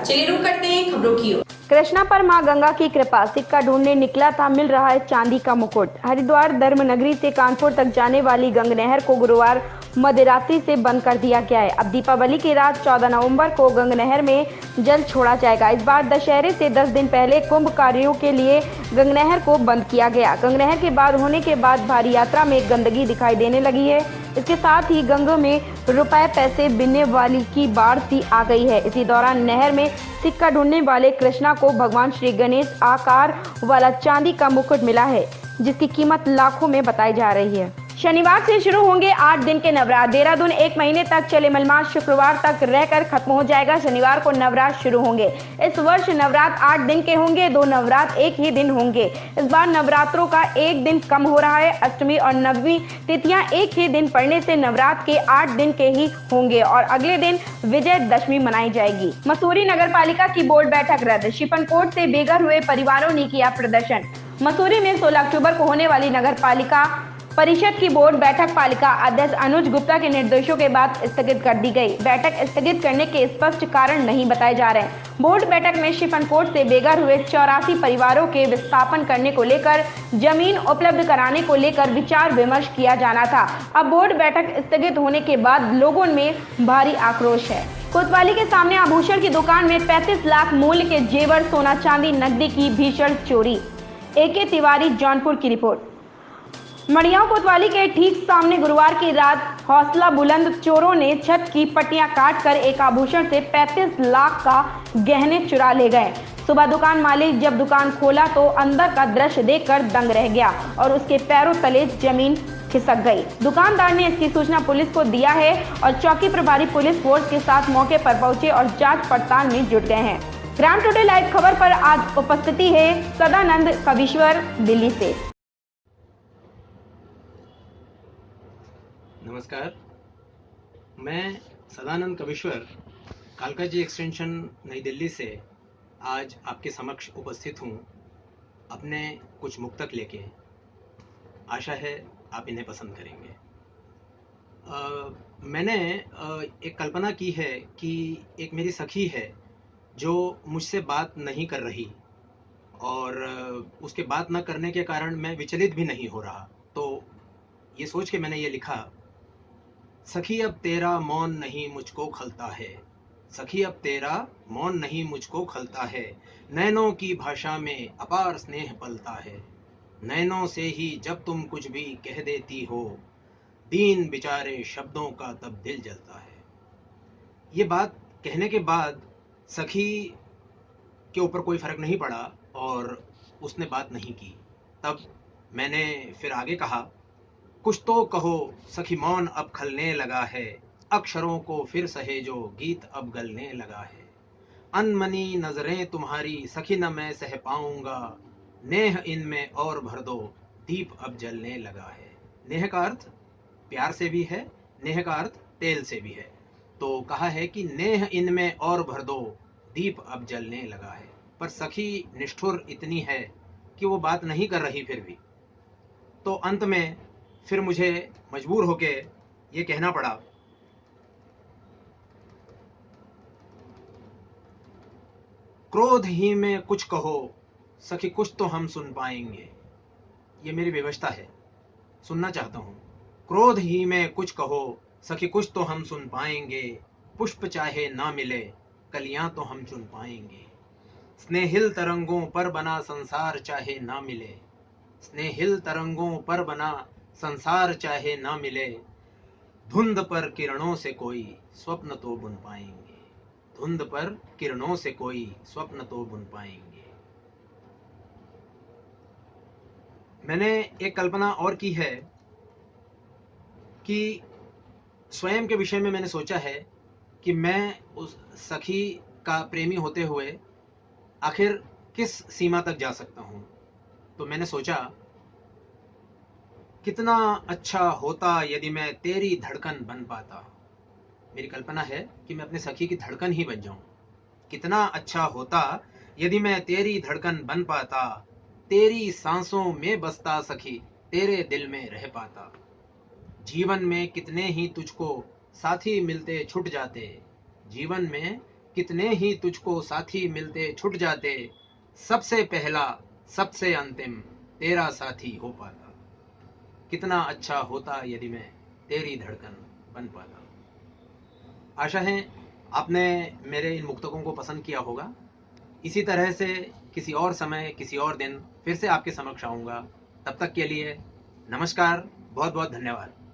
चलिए रुक करते हैं खबरों की ओर। कृष्णा पर मां गंगा की कृपा, सिक्का ढूंढने निकला था, मिल रहा है चांदी का मुकुट। हरिद्वार धर्मनगरी से कानपुर तक जाने वाली गंग नहर को गुरुवार मध्यरात्रि से बंद कर दिया गया है। अब दीपावली की रात 14 नवंबर को गंग नहर में जल छोड़ा जाएगा। इस बार दशहरे से 10 दिन पहले कुंभ कार्यों के लिए गंग नहर को बंद किया गया। गंग नहर के बाद होने के बाद भारी यात्रा में गंदगी दिखाई देने लगी है। इसके साथ ही गंगा में रुपए पैसे बिनने वाली की बाढ़ सी आ गई है। इसी दौरान नहर में सिक्का ढूंढने वाले कृष्णा को भगवान श्री गणेश आकार वाला चांदी का मुकुट मिला है, जिसकी कीमत लाखों में बताई जा रही है। शनिवार से शुरू होंगे 8 दिन के नवरात्र। देहरादून 1 महीने तक चले मलमास शुक्रवार तक रहकर खत्म हो जाएगा। शनिवार को नवरात्र शुरू होंगे। इस वर्ष नवरात्र 8 दिन के होंगे, 2 नवरात्र एक ही दिन होंगे। इस बार नवरात्रों का एक दिन कम हो रहा है। अष्टमी और नवमी तिथियां एक ही दिन पड़ने से नवरात्र के 8 दिन के ही होंगे और अगले दिन विजयदशमी मनाई जाएगी। मसूरी नगर पालिका की बोर्ड बैठक रद्द। शिपनकोट से बेघर हुए परिवारों ने किया प्रदर्शन। मसूरी में 16 अक्टूबर को होने वाली नगर पालिका परिषद की बोर्ड बैठक पालिका अध्यक्ष अनुज गुप्ता के निर्देशों के बाद स्थगित कर दी गई। बैठक स्थगित करने के स्पष्ट कारण नहीं बताए जा रहे हैं। बोर्ड बैठक में शिपनकोट से बेघर हुए 84 परिवारों के विस्थापन करने को लेकर जमीन उपलब्ध कराने को लेकर विचार विमर्श किया जाना था। अब बोर्ड बैठक स्थगित होने के बाद लोगों में भारी आक्रोश है। कोतवाली के सामने आभूषण की दुकान में 35 लाख मूल्य के जेवर, सोना चांदी, नकदी की भीषण चोरी। AK तिवारी, जौनपुर की रिपोर्ट। मड़ियाव कोतवाली के ठीक सामने गुरुवार की रात हौसला बुलंद चोरों ने छत की पट्टियां काटकर एक आभूषण से 35 लाख का गहने चुरा ले गए। सुबह दुकान मालिक जब दुकान खोला तो अंदर का दृश्य देखकर दंग रह गया और उसके पैरों तले जमीन खिसक गई। दुकानदार ने इसकी सूचना पुलिस को दिया है और चौकी प्रभारी पुलिस फोर्स के साथ मौके पर पहुंचे और जांच पड़ताल में जुट गए हैं। ग्राम टुडे लाइव खबर पर आज उपस्थिति है सदानंद कविश्वर, दिल्ली से। नमस्कार, मैं सदानंद कविश्वर कालका जी एक्सटेंशन नई दिल्ली से आज आपके समक्ष उपस्थित हूँ अपने कुछ मुक्तक लेके। आशा है आप इन्हें पसंद करेंगे। मैंने एक कल्पना की है कि एक मेरी सखी है जो मुझसे बात नहीं कर रही और उसके बात न करने के कारण मैं विचलित भी नहीं हो रहा। तो ये सोच के मैंने ये लिखा, सखी अब तेरा मौन नहीं मुझको खलता है, सखी अब तेरा मौन नहीं मुझको खलता है, नैनों की भाषा में अपार स्नेह पलता है, नैनों से ही जब तुम कुछ भी कह देती हो, दीन बेचारे शब्दों का तब दिल जलता है। ये बात कहने के बाद सखी के ऊपर कोई फर्क नहीं पड़ा और उसने बात नहीं की। तब मैंने फिर आगे कहा, कुछ तो कहो सखी मौन अब खलने लगा है, अक्षरों को फिर सहेजो गीत अब गलने लगा है, अनमनी नजरें तुम्हारी सखी न मैं सह पाऊंगा, नेह इनमें और भर दो दीप अब जलने लगा है। नेह का अर्थ प्यार से भी है, नेह का अर्थ तेल से भी है। तो कहा है कि नेह इनमें और भर दो दीप अब जलने लगा है। पर सखी निष्ठुर इतनी है कि वो बात नहीं कर रही फिर भी। तो अंत में फिर मुझे मजबूर होके ये कहना पड़ा, क्रोध ही में कुछ कहो सखी कुछ तो हम सुन पाएंगे। ये मेरी व्यवस्था है, सुनना चाहता हूँ। क्रोध ही में कुछ कहो सखी कुछ तो हम सुन पाएंगे, पुष्प चाहे ना मिले कलियां तो हम चुन पाएंगे, स्नेहिल तरंगों पर बना संसार चाहे ना मिले, स्नेहिल तरंगों पर बना संसार चाहे ना मिले, धुंध पर किरणों से कोई स्वप्न तो बुन पाएंगे, धुंध पर किरणों से कोई स्वप्न तो बुन पाएंगे। मैंने एक कल्पना और की है कि स्वयं के विषय में मैंने सोचा है कि मैं उस सखी का प्रेमी होते हुए आखिर किस सीमा तक जा सकता हूँ। तो मैंने सोचा, कितना अच्छा होता यदि मैं तेरी धड़कन बन पाता। मेरी कल्पना है कि मैं अपने सखी की धड़कन ही बन जाऊं। कितना अच्छा होता यदि मैं तेरी धड़कन बन पाता, तेरी सांसों में बसता सखी तेरे दिल में रह पाता, जीवन में कितने ही तुझको साथी मिलते छुट जाते, जीवन में कितने ही तुझको साथी मिलते छुट जाते, सबसे पहला सबसे अंतिम तेरा साथी हो पाता। कितना अच्छा होता यदि मैं तेरी धड़कन बन पाता। आशा है आपने मेरे इन मुक्तकों को पसंद किया होगा। इसी तरह से किसी और समय, किसी और दिन फिर से आपके समक्ष आऊँगा। तब तक के लिए नमस्कार, बहुत बहुत धन्यवाद।